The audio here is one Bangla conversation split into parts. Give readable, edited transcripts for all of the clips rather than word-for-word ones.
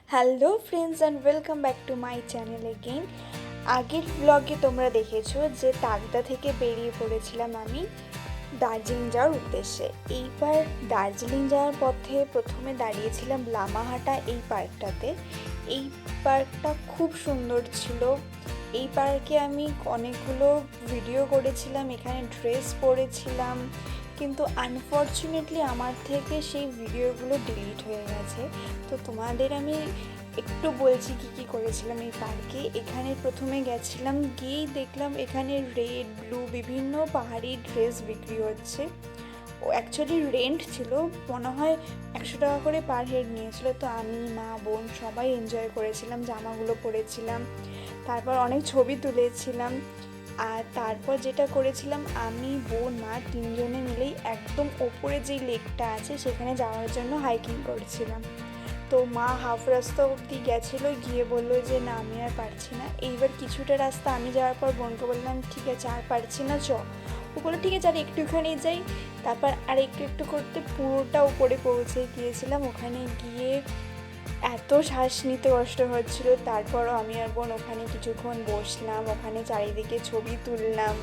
Hello friends and welcome back to my channel again. আগের ব্লগে তোমরা দেখেছো যে তাকদা থেকে বেরিয়ে পড়েছিলাম আমি দার্জিলিং যাওয়ার উদ্দেশ্যে। এইবার দার্জিলিং যাওয়ার পথে প্রথমে দাঁড়িয়েছিলাম লামাহাটা এই পার্কটাতে। এই পার্কটা খুব সুন্দর ছিল। এই পার্কে আমি অনেকগুলো ভিডিও করেছিলাম, এখানে ড্রেস পরেছিলাম, কিন্তু আনফর্চুনেটলি আমার থেকে সেই ভিডিওগুলো ডিলিট হয়ে গেছে। তো তোমাদের আমি একটু বলছি কী কী করেছিলাম এই পার্কে। এখানে প্রথমে গেছিলাম, গিয়েই দেখলাম এখানে রেড ব্লু বিভিন্ন পাহাড়ি ড্রেস বিক্রি হচ্ছে। ও অ্যাকচুয়ালি রেন্ট ছিল, মনে হয় 100 টাকা করে পার হেড নিয়েছিল। তো আমি, মা, বোন সবাই এনজয় করেছিলাম, জামাগুলো পরেছিলাম, তারপর অনেক ছবি তুলেছিলাম। আর তারপর যেটা করেছিলাম, আমি, বোন, মা তিনজনে মিলেই একদম ওপরে যেই লেকটা আছে সেখানে যাওয়ার জন্য হাইকিং করছিলাম। তো মা হাফ রাস্তা অবধি গেছিলো, গিয়ে বললো যে না আমি আর পারছি না। এইবার কিছুটা রাস্তা আমি যাওয়ার পর বোনকে বললাম ঠিক আছে আর পারছি না, চ। ও বললো ঠিক আছে আর একটুখানি যাই। তারপর আর একটু একটু করতে পুরোটা উপরে পৌঁছে গিয়েছিলাম। ওখানে গিয়ে এত শ্বাস নিতে কষ্ট হচ্ছিল, তারপরও আমি আর বোন ওখানে কিছুক্ষণ বসলাম, ওখানে চারিদিকে ছবি তুললাম,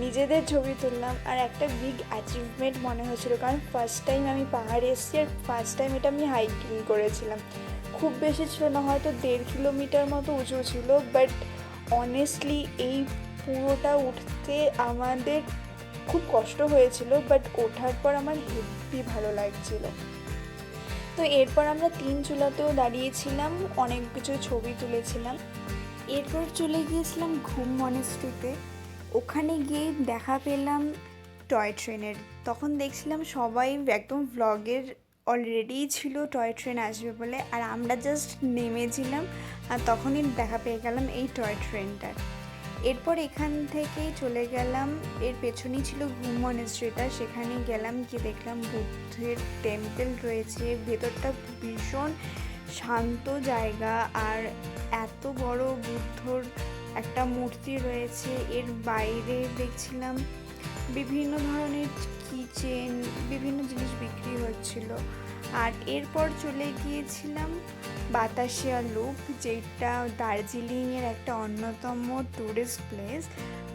নিজেদের ছবি তুললাম। আর একটা বিগ অ্যাচিভমেন্ট মনে হচ্ছিল, কারণ ফার্স্ট টাইম আমি পাহাড়ে এসেছি আর ফার্স্ট টাইম এটা আমি হাইকিং করেছিলাম। খুব বেশি ছিল না, হয়তো 1.5 কিলোমিটার মতো উঁচু ছিল, বাট অনেস্টলি এই পুরোটা উঠতে আমাদের খুব কষ্ট হয়েছিল, বাট ওঠার পর আমার হেভি ভালো লাগছিল। তো এরপর আমরা 3 চুলাতেও দাঁড়িয়েছিলাম, অনেক কিছু ছবি তুলেছিলাম। এরপর চলে গিয়েছিলাম ঘুম মনেস্ট্রিতে। ওখানে গিয়ে দেখা পেলাম টয় ট্রেনের। তখন দেখছিলাম সবাই একদম ভ্লগের অলরেডি ছিল টয় ট্রেন আসবে বলে, আর আমরা জাস্ট নেমেছিলাম আর তখনই দেখা পেয়ে গেলাম এই টয় ট্রেনটার। এরপর এখান থেকেই চলে গেলাম, এর পেছনেই ছিল ঘুম মনেস্ট্রিটা, সেখানে গেলাম, গিয়ে দেখলাম বুদ্ধের টেম্পল রয়েছে। ভেতরটা ভীষণ শান্ত জায়গা, আর এত বড় বুদ্ধর একটা মূর্তি রয়েছে। এর বাইরে দেখছিলাম বিভিন্ন ধরনের কিচেন, বিভিন্ন জিনিস বিক্রি হচ্ছিল। আর এরপর চলে গিয়েছিলাম বাতাসিয়া লুপ, যেটা দার্জিলিংয়ের একটা অন্যতম টুরিস্ট প্লেস।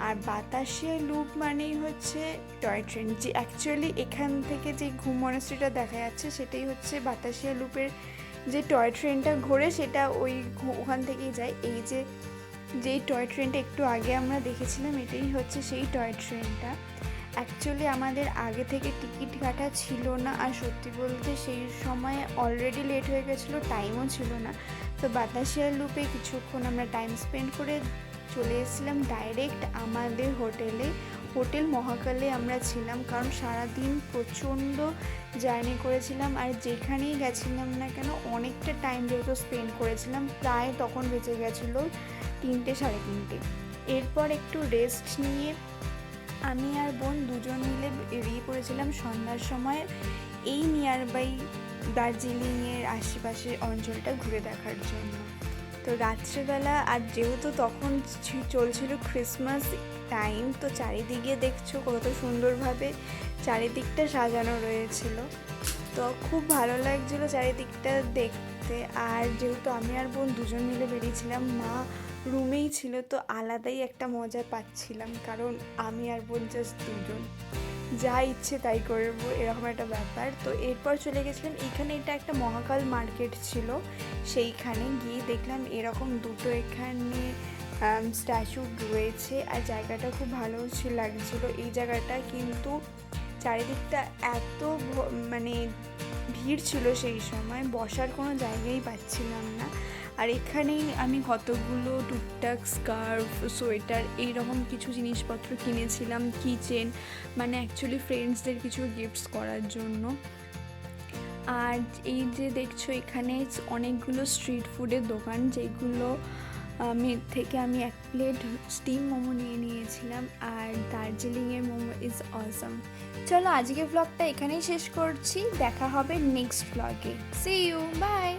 আর বাতাসিয়া লুপ মানেই হচ্ছে টয় ট্রেন, যে অ্যাকচুয়ালি এখান থেকে যে ঘুম মনেস্ট্রিটা দেখা যাচ্ছে সেটাই হচ্ছে বাতাসিয়া লুপের যে টয় ট্রেনটা ঘোরে, সেটা ওখান থেকেই যায়। এই যেই টয় ট্রেনটা একটু আগে আমরা দেখেছিলাম এটাই হচ্ছে সেই টয় ট্রেনটা। অ্যাকচুয়ালি আমাদের আগে থেকে টিকিট কাটা ছিল না, আর সত্যি বলতে সেই সময় অলরেডি লেট হয়ে গেছিলো, টাইমও ছিল না। তো বাতাসিয়া লুপে কিছুক্ষণ আমরা টাইম স্পেন্ড করে চলে এসেছিলাম ডাইরেক্ট আমাদের হোটেল মহাকালে আমরা ছিলাম, কারণ সারাদিন প্রচণ্ড জার্নি করেছিলাম। আর যেখানেই গেছিলাম না কেন অনেকটা টাইম যেহেতু স্পেন্ড করেছিলাম, প্রায় তখন বেঁচে গেছিলো 3টে, 3:30। এরপর একটু রেস্ট নিয়ে আমি আর বোন দুজন মিলে বেরিয়ে পড়েছিলাম সন্ধ্যার সময় এই নিয়ারবাই দার্জিলিংয়ের আশেপাশের অঞ্চলটা ঘুরে দেখার জন্য। তো রাত্রেবেলা, আর যেহেতু তখন চলছিল ক্রিসমাস টাইম, তো চারিদিকে দেখছো কত সুন্দরভাবে চারিদিকটা সাজানো রয়েছিল। তো খুব ভালো লাগছিলো চারিদিকটা দেখতে। আর যেহেতু আমি আর বোন দুজন মিলে বেরিয়েছিলাম, মা রুমেই ছিল, তো আলাদাই একটা মজা পাচ্ছিলাম, কারণ আমি আর বোন জাস্ট দুজন, যা ইচ্ছে তাই করবো এরকম একটা ব্যাপার। তো এরপর চলে গেছিলাম এইখানে, এটা একটা মহাকাল মার্কেট ছিল, সেইখানে গিয়ে দেখলাম এরকম দুটো এখানে স্ট্যাচু রয়েছে, আর জায়গাটা খুব ভালো লাগছিলো এই জায়গাটা। কিন্তু চারিদিকটা এত মানে ভিড় ছিল সেই সময়, বসার কোনো জায়গাই পাচ্ছিলাম না। আর এখানেই আমি কতগুলো টুকটাক স্কার্ফ, সোয়েটার এইরকম কিছু জিনিসপত্র কিনেছিলাম, কিচেন, মানে অ্যাকচুয়ালি ফ্রেন্ডসদের কিছু গিফটস করার জন্য। আর এই যে দেখছো এখানে অনেকগুলো স্ট্রিট ফুডের দোকান, যেগুলো থেকে আমি 1 প্লেট স্টিম মোমো নিয়েছিলাম। আর দার্জিলিংয়ের মোমো ইজ অসাম। চলো আজকের ব্লগটা এখানেই শেষ করছি, দেখা হবে নেক্সট ব্লগে। See you, by.